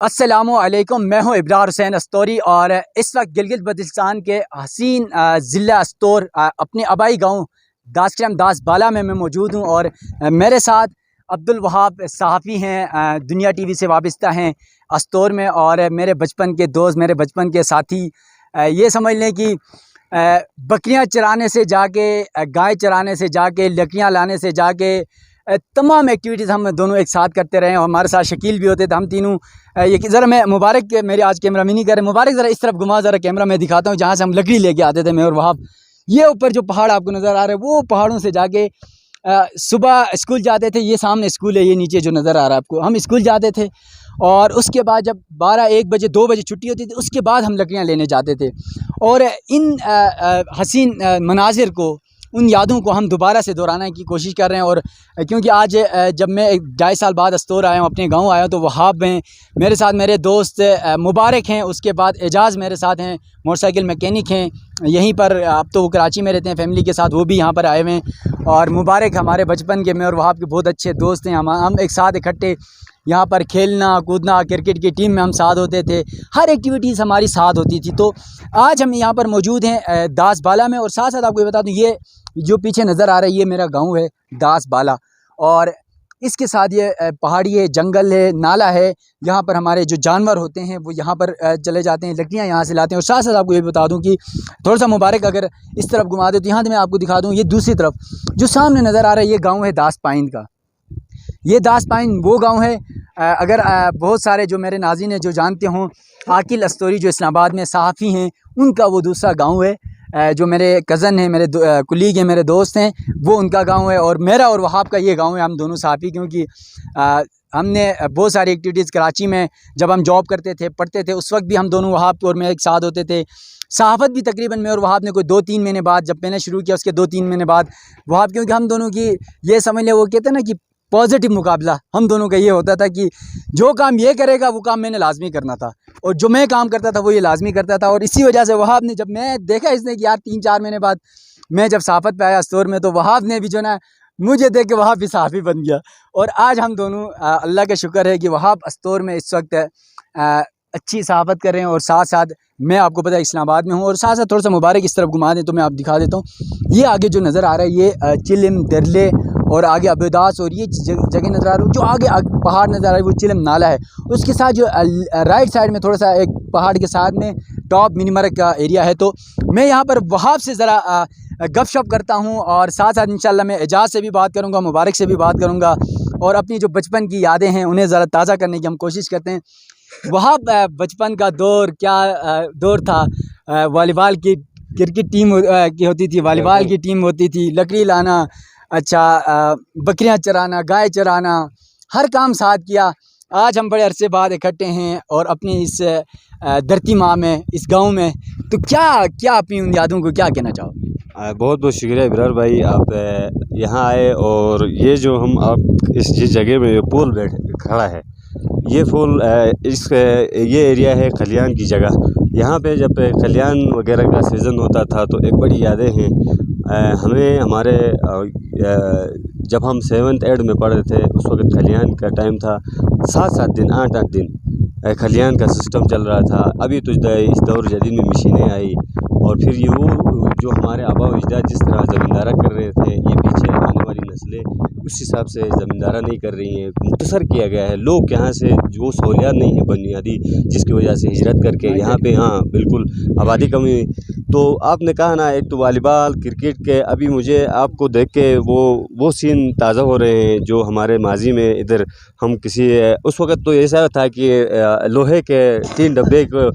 अस्सलामुअलैकुम, मैं हूं इब्रार हुसैन अस्तोरी और इस वक्त गिलगित बल्तिस्तान के हसीन ज़िला अस्तोर अपने आबाई गांव दासक्रम दास बाला में मैं मौजूद हूं। और मेरे साथ अब्दुल वहाब सहाफ़ी हैं, दुनिया टीवी से वाबस्ता हैं अस्तोर में, और मेरे बचपन के दोस्त, मेरे बचपन के साथी। ये समझ लें कि बकरियां चराने से जाके, गाय चराने से जाके, लकड़ियां लाने से जाके, तमाम एक्टिविटीज़ हम दोनों एक साथ करते रहे। और हमारे साथ शकील भी होते थे। हम तीनों ये ज़रा मैं मुबारक, मेरे आज कैमरा में नहीं कर रहे, मुबारक ज़रा इस तरफ घुमा, ज़रा कैमरा मैं दिखाता हूँ जहाँ से हम लकड़ी लेके आते थे मैं और वहाँ। ये ऊपर जो पहाड़ आपको नज़र आ रहे हैं, वो पहाड़ों से जाके सुबह स्कूल जाते थे। ये सामने स्कूल है, ये नीचे जो नज़र आ रहा है आपको, हम स्कूल जाते थे। और उसके बाद जब 12-1 बजे 2 बजे छुट्टी होती थी, उसके बाद हम लकड़ियाँ लेने जाते थे। और इन हसीन मनाजिर को, उन यादों को हम दोबारा से दोहराने की कोशिश कर रहे हैं। और क्योंकि आज जब मैं 2.5 साल बाद अस्तोर आया हूँ, अपने गांव आया हूँ, तो वहाब हैं मेरे साथ, मेरे दोस्त मुबारक हैं, उसके बाद एजाज़ मेरे साथ हैं, मोटरसाइकिल मैकेनिक हैं यहीं पर। अब तो वो कराची में रहते हैं फैमिली के साथ, वो भी यहाँ पर आए हुए हैं। और मुबारक हमारे बचपन के, मैं और वहाब के बहुत अच्छे दोस्त हैं। हम एक साथ इकट्ठे यहाँ पर खेलना कूदना, क्रिकेट की टीम में हम साथ होते थे, हर एक्टिविटीज़ हमारी साथ होती थी। तो आज हम यहाँ पर मौजूद हैं दास बाला में। और साथ साथ आपको ये बता दूँ, ये जो पीछे नज़र आ रहा है, ये मेरा गांव है दास बाला। और इसके साथ ये पहाड़ी है, जंगल है, नाला है। यहाँ पर हमारे जो जानवर होते हैं वो यहाँ पर चले जाते हैं, लकड़ियाँ यहाँ से लाते हैं। और साथ साथ आपको ये बता दूँ कि थोड़ा सा मुबारक अगर इस तरफ घुमा दे तो यहाँ से मैं आपको दिखा दूँ, ये दूसरी तरफ जो सामने नज़र आ रहा है, ये गाँव है दास पाइन का। ये दास पाइन वो गांव है, अगर बहुत सारे जो मेरे नाज़रीन हैं जो जानते हों, आकिल अस्तोरी जो इस्लामाबाद में सहाफ़ी हैं, उनका वो दूसरा गांव है। जो मेरे कज़न हैं, मेरे कुलीग हैं, मेरे दोस्त हैं, वो उनका गांव है। और मेरा और वहाब का ये गांव है। हम दोनों सहाफ़ी, क्योंकि हमने बहुत सारी एक्टिविटीज़ कराची में जब हम जॉब करते थे, पढ़ते थे, उस वक्त भी हम दोनों वहाब और मैं एक साथ होते थे। सहाफ़त भी तकरीबन मैं और वहाब ने कोई 2-3 महीने बाद, जब मैंने शुरू किया उसके 2-3 महीने बाद वहाब, क्योंकि हम दोनों की ये समझ लें, वो कहते हैं ना कि पॉजिटिव मुकाबला हम दोनों का ये होता था कि जो काम ये करेगा वो काम मैंने लाजमी करना था, और जो मैं काम करता था वो ये लाजमी करता था। और इसी वजह से वहाब ने, जब मैं देखा इसने कि यार 3-4 महीने बाद मैं जब सहाफ़त पे आया अस्तोर में, तो वहाब ने भी जो ना मुझे देख के वहाब भी सहाफ़ी बन गया। और आज हम दोनों अल्लाह का शुक्र है कि वहाब अस्तोर में इस वक्त अच्छी सहाफ़त कर रहे हैं। और साथ साथ मैं, आपको पता है, इस्लामाबाद में हूँ। और साथ साथ थोड़ा सा मुबारक इस तरफ घुमा दें तो मैं आप दिखा देता हूँ। ये आगे जो नज़र आ रहा है, ये चिलिम दरले और आगे अबदास, और ये जगह नज़र आ रही है, जो आगे पहाड़ नज़र आ रहा है वो चिलिम नाला है। उसके साथ जो राइट साइड में थोड़ा सा एक पहाड़ के साथ में टॉप मिनीमरक का एरिया है। तो मैं यहाँ पर वहाब से ज़रा गपशप करता हूँ, और साथ साथ इंशाल्लाह मैं एजाज़ से भी बात करूँगा, मुबारक से भी बात करूँगा, और अपनी जो बचपन की यादें हैं उन्हें ज़रा ताज़ा करने की हम कोशिश करते हैं। वहाँ बचपन का दौर क्या दौर था। वॉलीबॉल की, क्रिकेट टीम की होती थी, वॉलीबॉल की टीम होती थी, लकड़ी लाना, अच्छा बकरियां चराना, गाय चराना, हर काम साथ किया। आज हम बड़े अरसे बाद इकट्ठे हैं और अपनी इस धरती माँ में, इस गांव में। तो क्या अपनी उन यादों को क्या कहना चाहोगे? बहुत बहुत शुक्रिया इब्रार भाई, आप यहाँ आए। और ये जो हम आप इस जिस जगह में पुल खड़ा है, ये पुल ये एरिया है खलियान की जगह। यहाँ पे जब खलियान वगैरह का सीज़न होता था तो एक बड़ी यादें हैं हमें। हमारे जब हम 7th-8th में पढ़े थे, उस वक्त खलियान का टाइम था। 7-7 दिन, 8-8 दिन खलियान का सिस्टम चल रहा था। अभी तो इस दौर जदीद में मशीनें आई, और फिर ये वो जो हमारे आबा व अजदाद जिस तरह ज़मींदारा कर रहे थे, ये पीछे आने वाली नस्लें उस हिसाब से ज़मींदारा नहीं कर रही हैं, मुख्तसर किया गया है। लोग यहाँ से जो सहूलियात नहीं है बुनियादी, जिसकी वजह से हिजरत करके यहाँ पे, हाँ बिल्कुल, आबादी कमी हुई। तो आपने कहा ना, एक तो वॉलीबॉल, क्रिकेट के, अभी मुझे आपको देख के वो सीन ताज़ा हो रहे हैं जो हमारे माजी में इधर हम किसी, उस वक्त तो ऐसा था कि लोहे के 3 डब्बे को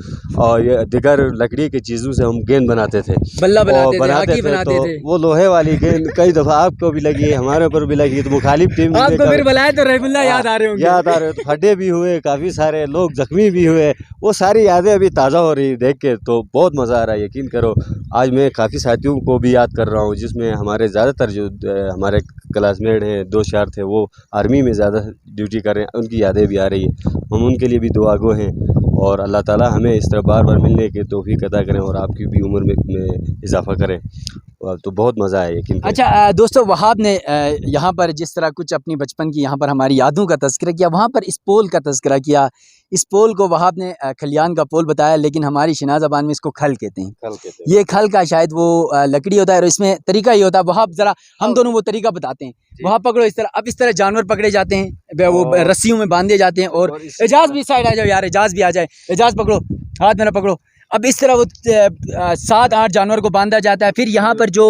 और दिगर लकड़ी की चीज़ों से हम गेंद बनाते थे, बल्ला बनाते थे। तो वो लोहे वाली गेंद कई दफ़ा आपको भी लगी, हमारे ऊपर भी लगी। तो मुखालिफ टीम आपको फिर बुलाया तो रहमुल्लाह याद आ रहे होंगे। याद आ रहे हो, तो फटे भी हुए, काफ़ी सारे लोग ज़ख्मी भी हुए। वो सारी यादें अभी ताज़ा हो रही देख के, तो बहुत मज़ा आ रहा है। यकीन करो, आज मैं काफ़ी साथियों को भी याद कर रहा हूँ, जिसमें हमारे ज़्यादातर जो हमारे क्लासमेट हैं, 2 यार थे, वो आर्मी में ज़्यादा ड्यूटी कर रहे हैं, उनकी यादें भी आ रही है। हम उनके लिए भी दुआगो हैं, और अल्लाह ताला हमें इस तरह बार बार मिलने की तौफीक अता करें और आपकी भी उम्र में इजाफ़ा करें। तो बहुत मज़ा आया यकीन करें। अच्छा दोस्तों वहाब ने यहाँ पर जिस तरह कुछ अपनी बचपन की यहाँ पर हमारी यादों का तज़किरा किया, वहाँ पर इस पोल का तज़किरा किया। इस पोल को वहाब ने खलियान का पोल बताया, लेकिन हमारी शिना ज़बान में इसको खल कहते हैं। कल कहते हैं। ये खल का शायद वो लकड़ी होता है और इसमें तरीका ये होता है। वहाब ज़रा हम दोनों वो तरीका बताते हैं। वहाब पकड़ो इस तरह, अब इस तरह जानवर पकड़े जाते हैं, वो और- रस्सियों में बांधे जाते हैं। और इसी एजाज़ भी साइड आ जाओ यार, एजाज़ भी आ जाए। एजाज़ पकड़ो, हाथ मेरा पकड़ो। अब इस तरह वो 7-8 जानवर को बांधा जाता है। फिर यहाँ पर जो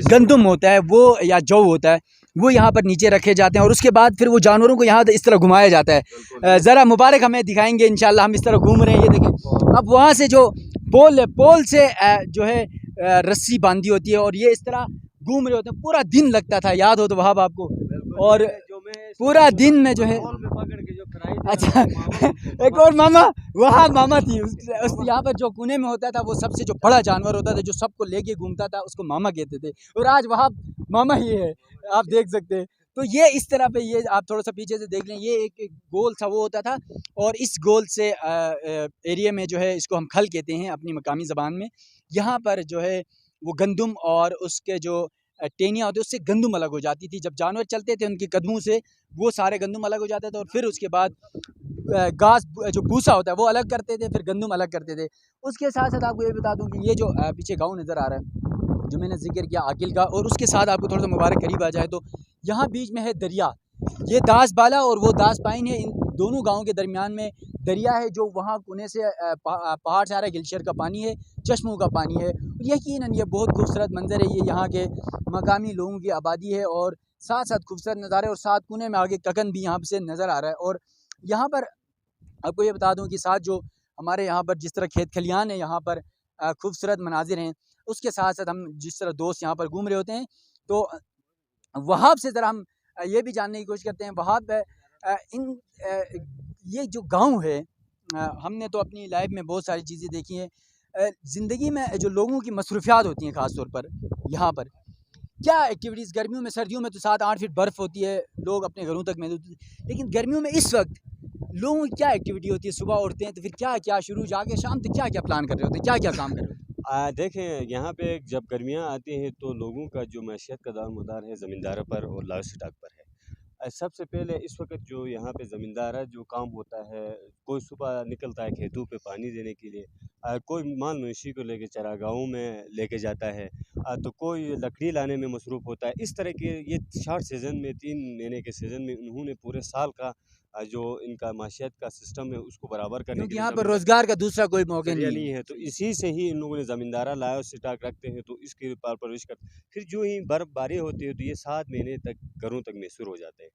गंदम होता है वो या जौ होता है वो यहाँ पर नीचे रखे जाते हैं और उसके बाद फिर वो जानवरों को यहाँ इस तरह घुमाया जाता है। ज़रा मुबारक हमें दिखाएंगे इंशाल्लाह। हम इस तरह घूम रहे हैं, ये देखें। अब वहाँ से जो पोल है, पोल से जो है रस्सी बांधी होती है और ये इस तरह घूम रहे होते हैं। पूरा दिन लगता था, याद हो तो वहाब आपको। और पूरा दिन में जो है अच्छा एक और मामा, वहाँ मामा थी उस यहाँ पर जो कोने में होता था वो सबसे जो बड़ा जानवर होता था जो सबको लेके घूमता था, उसको मामा कहते थे। और आज वहाँ मामा ही है, आप देख सकते हैं। तो ये इस तरह पे, ये आप थोड़ा सा पीछे से देख लें, ये एक गोल सा वो होता था और इस गोल से एरिया में जो है इसको हम खल कहते हैं अपनी मकामी ज़बान में। यहाँ पर जो है वो गंदम और उसके जो टेनियाँ होती है उससे गंदम अलग हो जाती थी। जब जानवर चलते थे उनके कदमों से वो सारे गंदम अलग हो जाते थे और फिर उसके बाद घास जो भूसा होता है वो अलग करते थे, फिर गंदम अलग करते थे। उसके साथ साथ आपको ये बता दूं कि ये जो पीछे गाँव नज़र आ रहा है जो मैंने जिक्र किया आकिल का, और उसके साथ आपको थोड़ा सा मुबारक करीब आ जाए तो यहाँ बीच में है दरिया। ये दास बाला और वो दास पाइन है, इन दोनों गाँव के दरमियान में दरिया है जो वहाँ कोने से पहाड़ से आ रहा है। ग्लेशियर का पानी है, चश्मों का पानी है। यकीनन ये बहुत खूबसूरत मंजर है। ये यहाँ के मकामी लोगों की आबादी है और साथ साथ खूबसूरत नज़ारे, और साथ कोने में आगे ककन भी यहाँ से नज़र आ रहा है। और यहाँ पर आपको ये बता दूं कि साथ जो हमारे यहाँ पर जिस तरह खेत खलियान है, यहाँ पर खूबसूरत मनाजिर हैं, उसके साथ साथ हम जिस तरह दोस्त यहाँ पर घूम रहे होते हैं तो वहाब से ज़रा हम ये भी जानने की कोशिश करते हैं। वहाब ये जो गांव है, हमने तो अपनी लाइफ में बहुत सारी चीज़ें देखी हैं। ज़िंदगी में जो लोगों की मसरूफियात होती हैं ख़ास तौर पर यहाँ पर, क्या एक्टिविटीज़ गर्मियों में, सर्दियों में तो 7-8 फीट बर्फ़ होती है, लोग अपने घरों तक महदूद, लेकिन गर्मियों में इस वक्त लोगों की क्या एक्टिविटी होती है? सुबह उठते हैं तो फिर क्या क्या शुरू, जाके शाम तक क्या क्या प्लान कर रहे होते हैं, क्या क्या काम कर रहे होते हैं? देखें यहाँ पे जब गर्मियाँ आती हैं तो लोगों का जो मैशियत का दारोमदार है ज़मींदारों पर और लाइव स्टॉक पर है। सबसे पहले इस वक्त जो यहाँ पे ज़मींदार है जो काम होता है, कोई सुबह निकलता है खेतों पे पानी देने के लिए, कोई माल मवेशी को लेके चरागाहों में लेके जाता है, तो कोई लकड़ी लाने में मसरूफ़ होता है। इस तरह के ये शॉर्ट सीज़न में 3 महीने के सीज़न में उन्होंने पूरे साल का जो इनका माशियत का सिस्टम है उसको बराबर करने क्योंकि के लिए यहाँ पर रोज़गार का दूसरा कोई मौका ज़रिया नहीं नहीं है। है, तो इसी से ही इन लोगों ने ज़मींदारा लाया और स्टॉक रखते हैं, तो इसकी परवरिश करते हैं। फिर जो ही बर्फ़बारी होती है तो ये 7 महीने तक घरों तक मैसूर हो जाते हैं।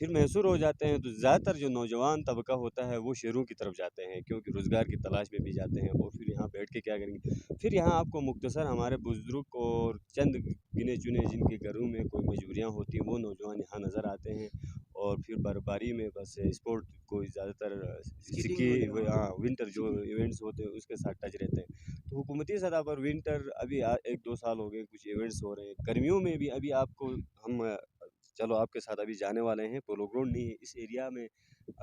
फिर मैसूर हो जाते हैं तो ज़्यादातर जो नौजवान तबका होता है वो शहरों की तरफ जाते हैं, क्योंकि रोज़गार की तलाश में भी जाते हैं और फिर यहाँ बैठ के क्या करेंगे। फिर यहाँ आपको मुख्तसर हमारे बुज़ुर्ग और चंद गिने चुने जिनके घरों में कोई मजबूरियाँ होती हैं वो नौजवान यहाँ नज़र आते हैं। और फिर बर्फबारी में बस स्पोर्ट कोई ज़्यादातर स्की, हाँ विंटर जो इवेंट्स होते हैं उसके साथ टच रहते हैं। तो हुकूमती सतह पर विंटर अभी 1-2 साल हो गए कुछ इवेंट्स हो रहे हैं। गर्मियों में भी अभी आपको हम चलो आपके साथ अभी जाने वाले हैं। पोलो ग्राउंड नहीं है इस एरिया में।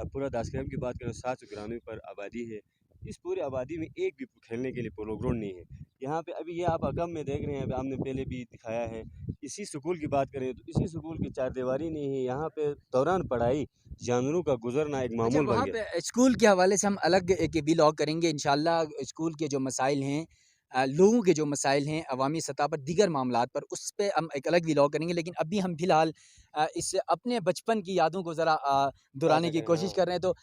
पूरा दासक्रम की बात करें 794 पर आबादी है। इस पूरी आबादी में एक भी खेलने के लिए पोलो ग्राउंड नहीं है। यहाँ पे अभी ये आप अकम में देख रहे हैं, अभी आपने पहले भी दिखाया है। इसी स्कूल की बात करें तो इसी स्कूल की चारदीवारी नहीं है। यहाँ पे दौरान पढ़ाई जानवरों का गुजरना एक अच्छा, मामूल बन वहाँ गया। पे स्कूल के हवाले से हम अलग एक व्लॉग करेंगे इंशाल्लाह। स्कूल के जो मसाइल हैं, लोगों के जो मसाइल हैं अवामी सतह पर, दीगर मामलात पर, उस पे हम एक अलग व्लॉग करेंगे। लेकिन अभी हम फ़िलहाल इस अपने बचपन की यादों को ज़रा दोहराने की करें कोशिश हाँ। कर रहे हैं। तो